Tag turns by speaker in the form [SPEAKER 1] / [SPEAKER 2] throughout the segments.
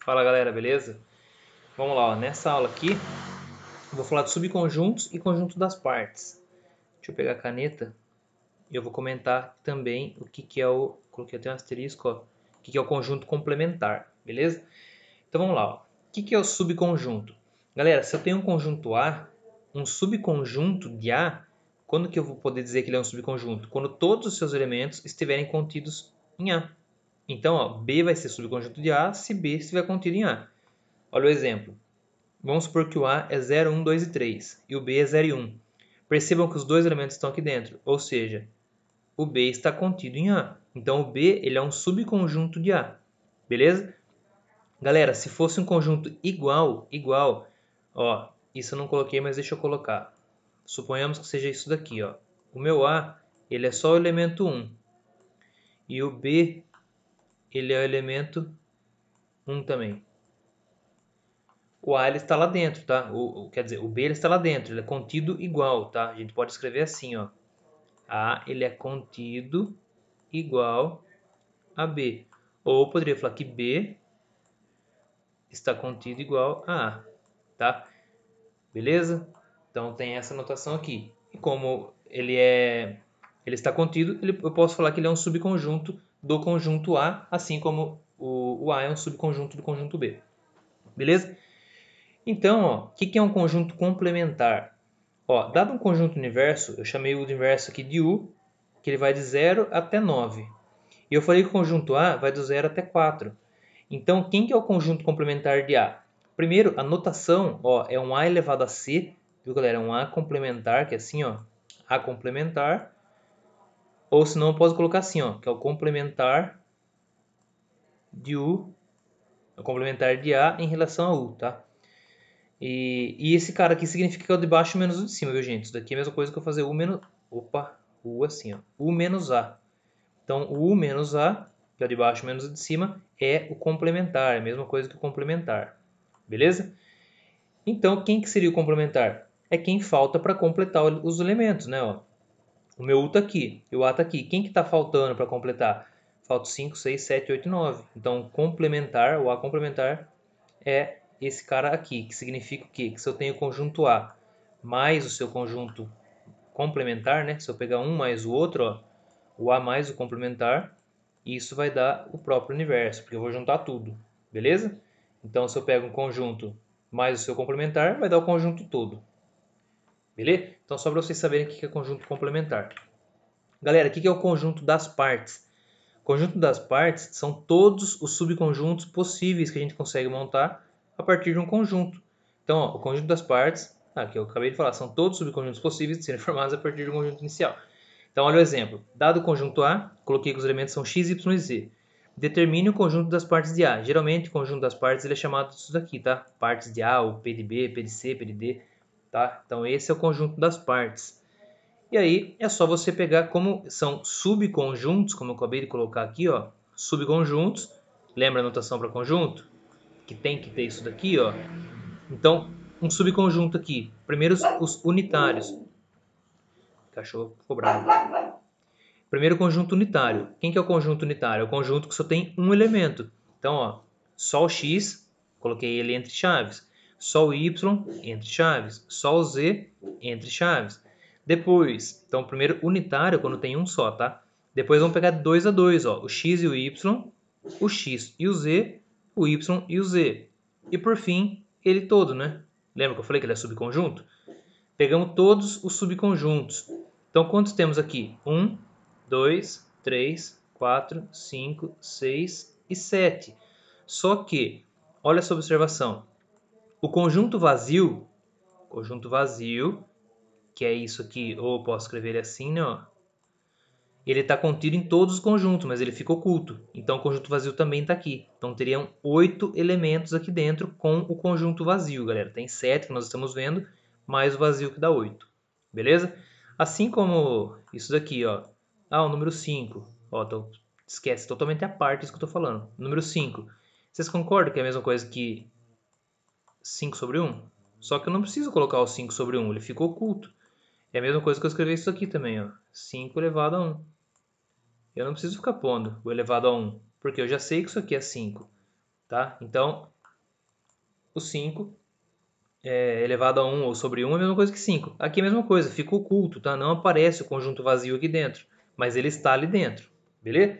[SPEAKER 1] Fala galera, beleza? Vamos lá, ó. Nessa aula aqui eu vou falar de subconjuntos e conjunto das partes. Deixa eu pegar a caneta e eu vou comentar também o que é o... Coloquei até um asterisco, ó. O que é o conjunto complementar, beleza? Então vamos lá, ó. O que é o subconjunto? Galera, se eu tenho um conjunto A, um subconjunto de A, quando que eu vou poder dizer que ele é um subconjunto? Quando todos os seus elementos estiverem contidos em A. Então, ó, B vai ser subconjunto de A se B estiver contido em A. Olha o exemplo. Vamos supor que o A é 0, 1, 2 e 3 e o B é 0 e 1. Percebam que os dois elementos estão aqui dentro, ou seja, o B está contido em A. Então o B ele é um subconjunto de A, beleza? Galera, se fosse um conjunto igual, ó, isso eu não coloquei, mas deixa eu colocar. Suponhamos que seja isso daqui, ó. O meu A ele é só o elemento 1 e o B ele é o elemento 1 também. O A ele está lá dentro, tá? Quer dizer, o B ele está lá dentro, ele é contido igual, tá? A gente pode escrever assim, ó. A ele é contido igual a B. Ou poderia falar que B está contido igual a A, tá? Beleza? Então tem essa notação aqui. E como ele está contido, eu posso falar que ele é um subconjunto do conjunto A, assim como o A é um subconjunto do conjunto B. Beleza? Então, ó, o que é um conjunto complementar? Ó, dado um conjunto universo, eu chamei o universo aqui de U, que ele vai de 0 até 9. E eu falei que o conjunto A vai do 0 até 4. Então, quem que é o conjunto complementar de A? Primeiro, a notação, ó, é um A elevado a C, viu galera? É um A complementar, que é assim, ó, A complementar. Ou senão eu posso colocar assim, ó, que é o complementar de U, o complementar de A em relação a U, tá? E esse cara aqui significa que é o de baixo menos o de cima, viu, gente? Isso daqui é a mesma coisa que eu fazer U menos... Opa, U assim, ó. U menos A. Então, o U menos A, que é o de baixo menos o de cima, é o complementar. É a mesma coisa que o complementar. Beleza? Então, quem que seria o complementar? É quem falta para completar os elementos, né? Ó, o meu U está aqui e o A está aqui. Quem que está faltando para completar? Falta 5, 6, 7, 8 e 9. Então, complementar, o A complementar é esse cara aqui, que significa o quê? Que se eu tenho o conjunto A mais o seu conjunto complementar, né? Se eu pegar um mais o outro, ó, o A mais o complementar, isso vai dar o próprio universo, porque eu vou juntar tudo, beleza? Então, se eu pego um conjunto mais o seu complementar, vai dar o conjunto todo, beleza? Então, só para vocês saberem o que é conjunto complementar. Galera, o que é o conjunto das partes? O conjunto das partes são todos os subconjuntos possíveis que a gente consegue montar a partir de um conjunto. Então, ó, o conjunto das partes, que eu acabei de falar, são todos os subconjuntos possíveis de serem formados a partir de um conjunto inicial. Então, olha o exemplo. Dado o conjunto A, coloquei que os elementos são x, y e z. Determine o conjunto das partes de A. Geralmente, o conjunto das partes ele é chamado disso daqui, tá? Partes de A, o P de B, P de C, P de D, tá? Então, esse é o conjunto das partes. E aí, é só você pegar como são subconjuntos, como eu acabei de colocar aqui, ó. Subconjuntos. Lembra a notação para conjunto? Que tem que ter isso daqui, ó. Então, um subconjunto aqui. Primeiro, os unitários. O cachorro ficou bravo. Primeiro conjunto unitário. Quem que é o conjunto unitário? É o conjunto que só tem um elemento. Então, ó, só o x, coloquei ele entre chaves. Só o y, entre chaves. Só o z, entre chaves. Depois, então, primeiro unitário quando tem um só, tá? Depois vamos pegar 2 a 2, ó. O x e o y, o x e o z, o y e o z. E por fim, ele todo, né? Lembra que eu falei que ele é subconjunto? Pegamos todos os subconjuntos. Então, quantos temos aqui? 1, 2, 3, 4, 5, 6 e 7. Só que, olha essa observação. O conjunto vazio, que é isso aqui, ou eu posso escrever ele assim, né? Ó, ele está contido em todos os conjuntos, mas ele fica oculto. Então, o conjunto vazio também está aqui. Então, teriam 8 elementos aqui dentro com o conjunto vazio, galera. Tem 7 que nós estamos vendo, mais o vazio que dá 8. Beleza? Assim como isso daqui, ó. O número 5. Ó, esquece totalmente a parte disso que eu estou falando. Número 5. Vocês concordam que é a mesma coisa que 5 sobre 1? Só que eu não preciso colocar o 5 sobre 1, ele fica oculto. É a mesma coisa que eu escrever isso aqui também, ó. 5 elevado a 1. Eu não preciso ficar pondo o elevado a 1, porque eu já sei que isso aqui é 5, tá? Então, o 5 elevado a 1 ou sobre 1 é a mesma coisa que 5. Aqui é a mesma coisa, fica oculto, tá? Não aparece o conjunto vazio aqui dentro, mas ele está ali dentro, beleza?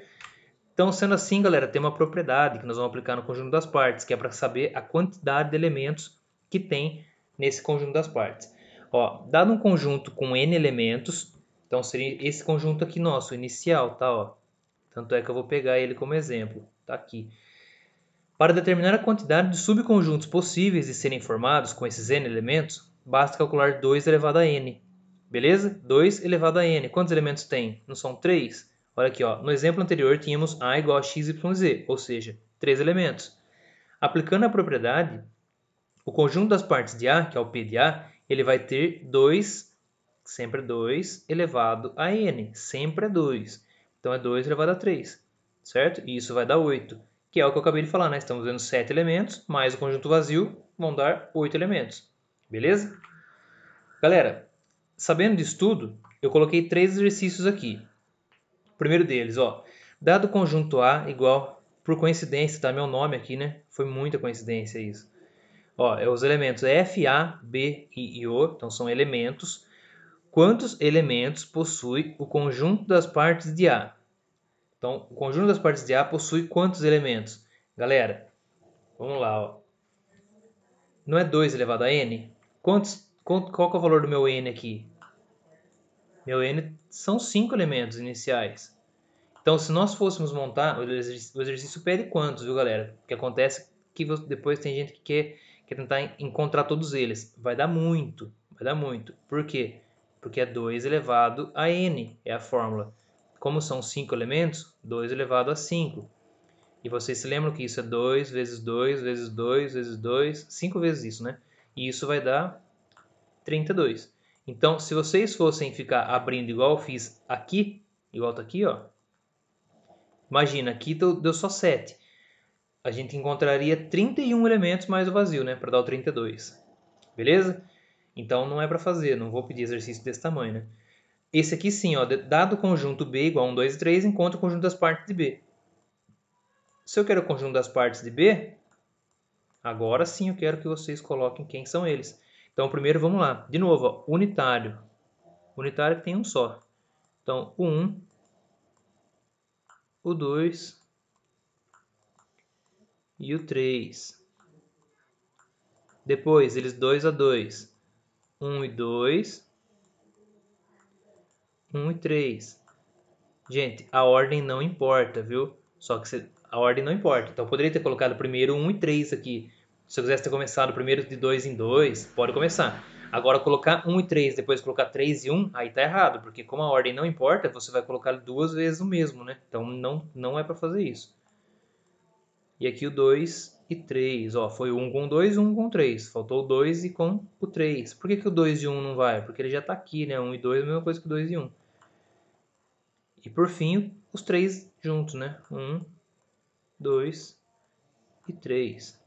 [SPEAKER 1] Então, sendo assim, galera, tem uma propriedade que nós vamos aplicar no conjunto das partes, que é para saber a quantidade de elementos que tem nesse conjunto das partes. Ó, dado um conjunto com n elementos, então seria esse conjunto aqui nosso, inicial, tá? Ó. Tanto é que eu vou pegar ele como exemplo, tá aqui. Para determinar a quantidade de subconjuntos possíveis de serem formados com esses n elementos, basta calcular 2 elevado a n. Beleza? 2 elevado a n. Quantos elementos tem? Não são 3? Olha aqui, ó. No exemplo anterior tínhamos a igual a x, y, z, ou seja, 3 elementos. Aplicando a propriedade, o conjunto das partes de A, que é o P de A, ele vai ter 2, sempre 2 elevado a n. Sempre é 2. Então é 2 elevado a 3, certo? E isso vai dar 8, que é o que eu acabei de falar, né? Estamos vendo 7 elementos, mais o conjunto vazio, vão dar 8 elementos. Beleza? Galera, sabendo disso tudo, eu coloquei 3 exercícios aqui. O primeiro deles, ó. Dado o conjunto A igual, por coincidência, tá meu nome aqui, né? Foi muita coincidência isso. Ó, os elementos F, A, B e O, então são elementos. Quantos elementos possui o conjunto das partes de A? Então, o conjunto das partes de A possui quantos elementos? Galera, vamos lá, ó. Não é 2 elevado a n? Qual que é o valor do meu n aqui? Meu n são 5 elementos iniciais. Então, se nós fôssemos montar, o exercício pede quantos, viu, galera? O que acontece é que depois tem gente que quer tentar encontrar todos eles. Vai dar muito, vai dar muito. Por quê? Porque é 2 elevado a n, é a fórmula. Como são 5 elementos, 2 elevado a 5. E vocês se lembram que isso é 2 vezes 2 vezes 2 vezes 2, 5 vezes isso, né? E isso vai dar 32. Então, se vocês fossem ficar abrindo igual eu fiz aqui, igual tá aqui, ó. Imagina, aqui deu só 7. A gente encontraria 31 elementos mais o vazio, né? Para dar o 32. Beleza? Então não é para fazer, não vou pedir exercício desse tamanho, né? Esse aqui sim, ó, dado o conjunto B igual a 1, 2 e 3, encontra o conjunto das partes de B. Se eu quero o conjunto das partes de B, agora sim eu quero que vocês coloquem quem são eles. Então primeiro vamos lá. De novo, ó, unitário. Unitário que tem um só. Então o 1, o 2 e o 3. Depois, eles 2 a 2. 1 e 2. 1 e 3. Gente, a ordem não importa, viu? Só que a ordem não importa. Então, eu poderia ter colocado primeiro 1 e 3 aqui. Se eu quisesse ter começado primeiro de 2 em 2, pode começar. Agora, colocar 1 e 3, depois colocar 3 e 1, aí tá errado. Porque como a ordem não importa, você vai colocar duas vezes o mesmo, né? Então, não é para fazer isso. E aqui o 2 e 3. Ó, foi 1 com 2 e 1 com 3. Faltou o 2 e com o 3. Por que o 2 e 1 não vai? Porque ele já está aqui, né? 1 e 2 é a mesma coisa que 2 e 1. E por fim, os 3 juntos, né? 1, 2 e 3.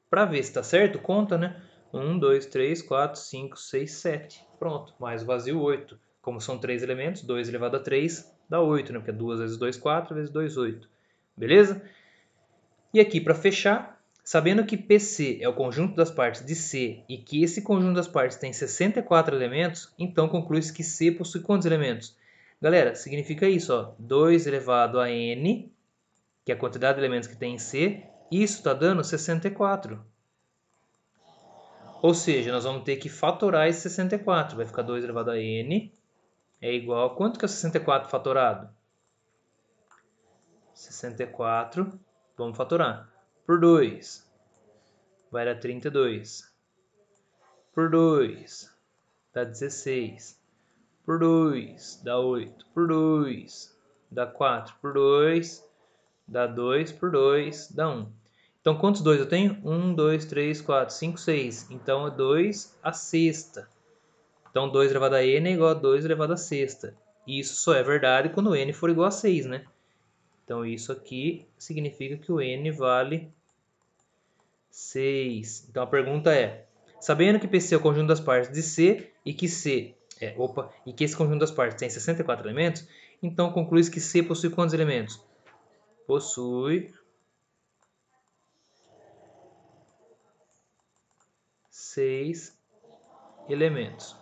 [SPEAKER 1] Para ver se está certo, conta, né? 1, 2, 3, 4, 5, 6, 7. Pronto, mais o vazio 8. Como são 3 elementos, 2 elevado a 3 dá 8, né? Porque 2 vezes 2, 4, vezes 2, 8. Beleza? E aqui, para fechar, sabendo que PC é o conjunto das partes de C e que esse conjunto das partes tem 64 elementos, então conclui-se que C possui quantos elementos? Galera, significa isso, ó, 2 elevado a n, que é a quantidade de elementos que tem em C, isso está dando 64. Ou seja, nós vamos ter que fatorar esse 64. Vai ficar 2 elevado a n é igual a quanto que é 64 fatorado? 64, vamos fatorar, por 2. Vai dar 32. Por 2 dá 16. Por 2 dá 8. Por 2 dá 4. Por 2 dá 2. Por 2 dá 1. Então, quantos 2 eu tenho? 1, 2, 3, 4, 5, 6. Então, é 2 a sexta. Então, 2 elevado a n é igual a 2 elevado a sexta. E isso só é verdade quando n for igual a 6, né? Então, isso aqui significa que o n vale 6. Então, a pergunta é: sabendo que PC é o conjunto das partes de C e que e que esse conjunto das partes tem 64 elementos, então conclui que C possui quantos elementos? Possui 6 elementos.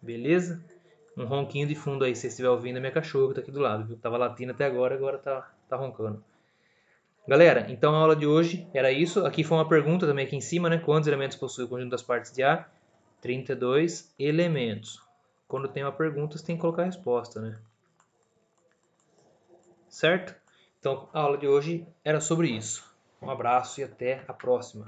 [SPEAKER 1] Beleza? Um ronquinho de fundo aí, se você estiver ouvindo, a minha cachorra tá aqui do lado, viu? Tava latindo até agora tá roncando. Galera, então a aula de hoje era isso. Aqui foi uma pergunta também aqui em cima, né? Quantos elementos possui o conjunto das partes de A? 32 elementos. Quando tem uma pergunta, você tem que colocar a resposta, né? Certo? Então a aula de hoje era sobre isso. Um abraço e até a próxima.